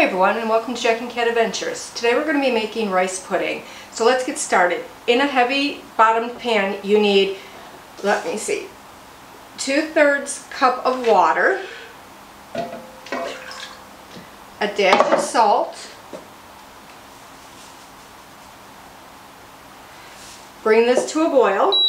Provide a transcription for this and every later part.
everyone, and welcome to Jack and Cat Adventures. Today we're going to be making rice pudding. So let's get started. In a heavy bottomed pan you need, let me see, 2/3 cup of water, a dash of salt, bring this to a boil.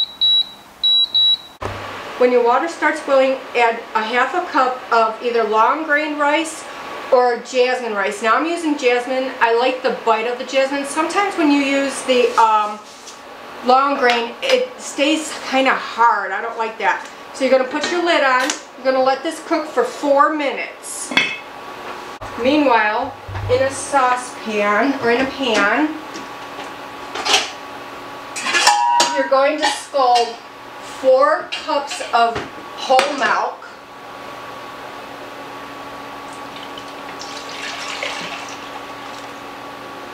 When your water starts boiling, add a half a cup of either long grain rice or jasmine rice. Now I'm using jasmine. I like the bite of the jasmine. Sometimes when you use the long grain, it stays kind of hard. I don't like that. So you're going to put your lid on. You're going to let this cook for 4 minutes. Meanwhile, in a saucepan or in a pan, you're going to scald 4 cups of whole milk.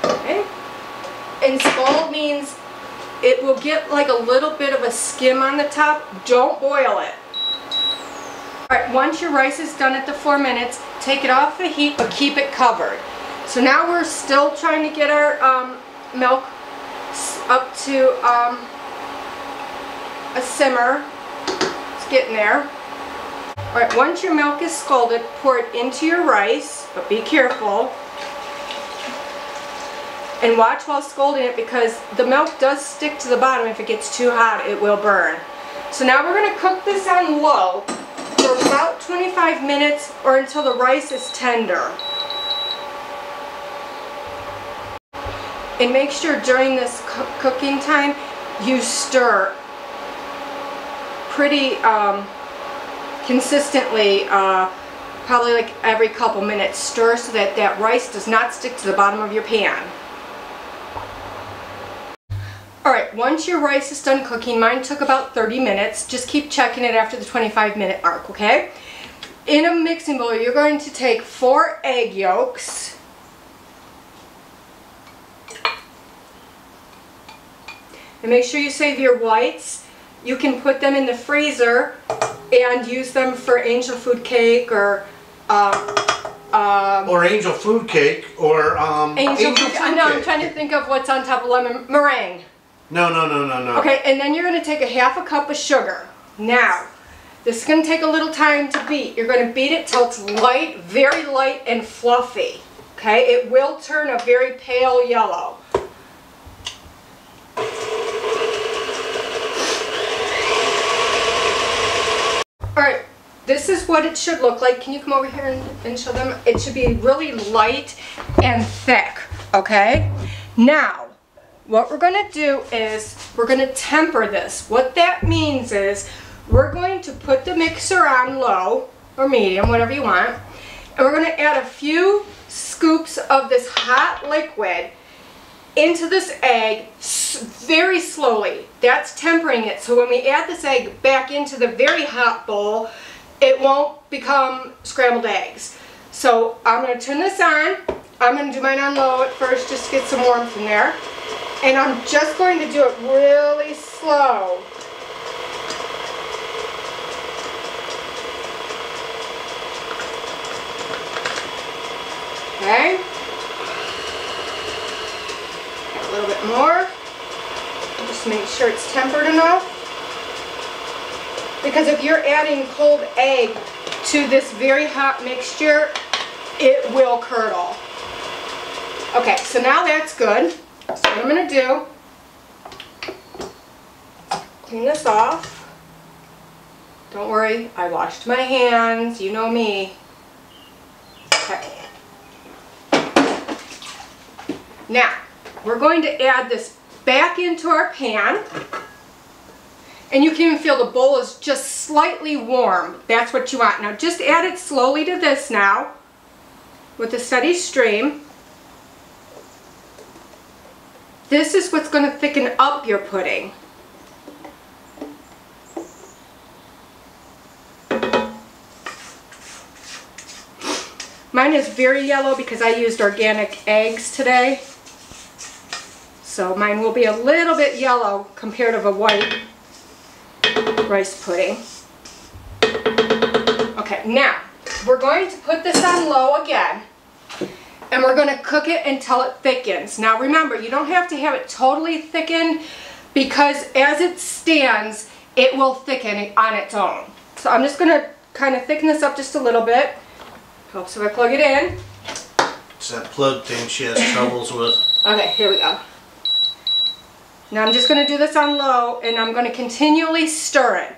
Okay. And scald means it will get like a little bit of a skim on the top. Don't boil it. Alright, once your rice is done at the 4 minutes, take it off the heat but keep it covered. So now we're still trying to get our milk up to a simmer. It's getting there. Alright, once your milk is scalded, pour it into your rice, but be careful. And watch while scalding it because the milk does stick to the bottom. If it gets too hot, it will burn. So now we're going to cook this on low for about 25 minutes or until the rice is tender. And make sure during this cooking time you stir pretty consistently, probably like every couple minutes. Stir so that that rice does not stick to the bottom of your pan. Alright, once your rice is done cooking, mine took about 30 minutes. Just keep checking it after the 25-minute mark, okay? In a mixing bowl, you're going to take 4 egg yolks. And make sure you save your whites. You can put them in the freezer and use them for angel food cake or angel food cake or angel food cake. I'm trying to think of what's on top of lemon meringue. No. Okay, and then you're going to take a half a cup of sugar. Now, this is going to take a little time to beat. You're going to beat it till it's light, very light and fluffy. Okay, it will turn a very pale yellow. Alright, this is what it should look like. Can you come over here and show them? It should be really light and thick, okay? Now, what we're going to do is we're going to temper this. What that means is we're going to put the mixer on low or medium, whatever you want, and we're going to add a few scoops of this hot liquid into this egg very slowly. That's tempering it. So when we add this egg back into the very hot bowl, it won't become scrambled eggs. So I'm going to turn this on. I'm going to do mine on low at first just to get some warmth in there. And I'm just going to do it really slow. Okay. A little bit more. Just make sure it's tempered enough. Because if you're adding cold egg to this very hot mixture, it will curdle. Okay, so now that's good. So what I'm going to do, clean this off. Don't worry, I washed my hands. You know me. Okay. Now, we're going to add this back into our pan. And you can even feel the bowl is just slightly warm. That's what you want. Now just add it slowly to this now with a steady stream. This is what's going to thicken up your pudding. Mine is very yellow because I used organic eggs today. So mine will be a little bit yellow compared to a white rice pudding. Okay, now we're going to put this on low again. And we're going to cook it until it thickens. Now remember, you don't have to have it totally thickened because as it stands, it will thicken on its own. So I'm just going to kind of thicken this up just a little bit. Helps if I plug it in. It's that plug thing she has troubles with. Okay, here we go. Now I'm just going to do this on low and I'm going to continually stir it.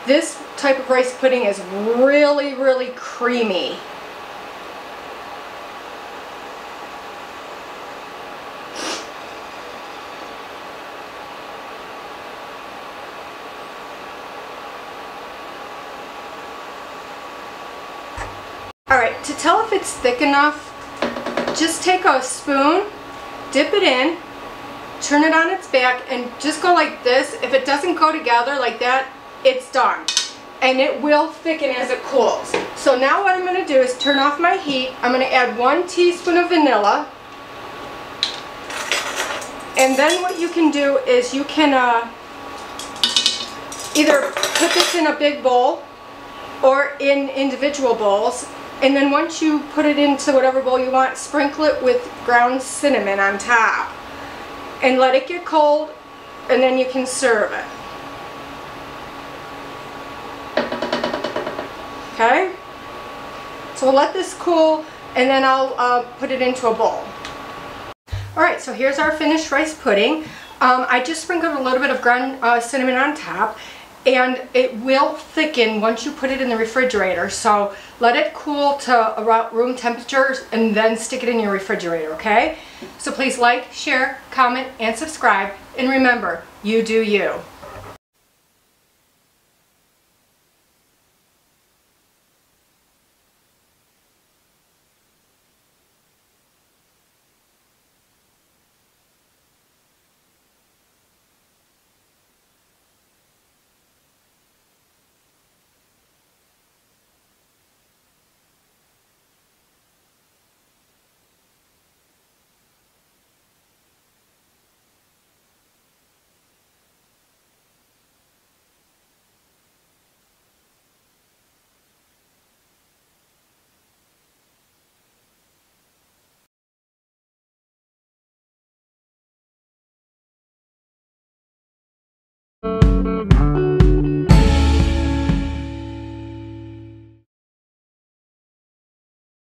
This type of rice pudding is really, really creamy. Alright, to tell if it's thick enough, just take a spoon, dip it in, turn it on its back, and just go like this. If it doesn't go together like that, it's done. And it will thicken as it cools. So now what I'm going to do is turn off my heat. I'm going to add 1 teaspoon of vanilla. And then what you can do is you can either put this in a big bowl or in individual bowls. And then once you put it into whatever bowl you want, sprinkle it with ground cinnamon on top. And let it get cold, and then you can serve it. Okay? So we'll let this cool, and then I'll put it into a bowl. Alright, so here's our finished rice pudding. I just sprinkled a little bit of ground cinnamon on top, and it will thicken once you put it in the refrigerator. So let it cool to around room temperature and then stick it in your refrigerator, okay? So please like, share, comment, and subscribe. And remember, you do you.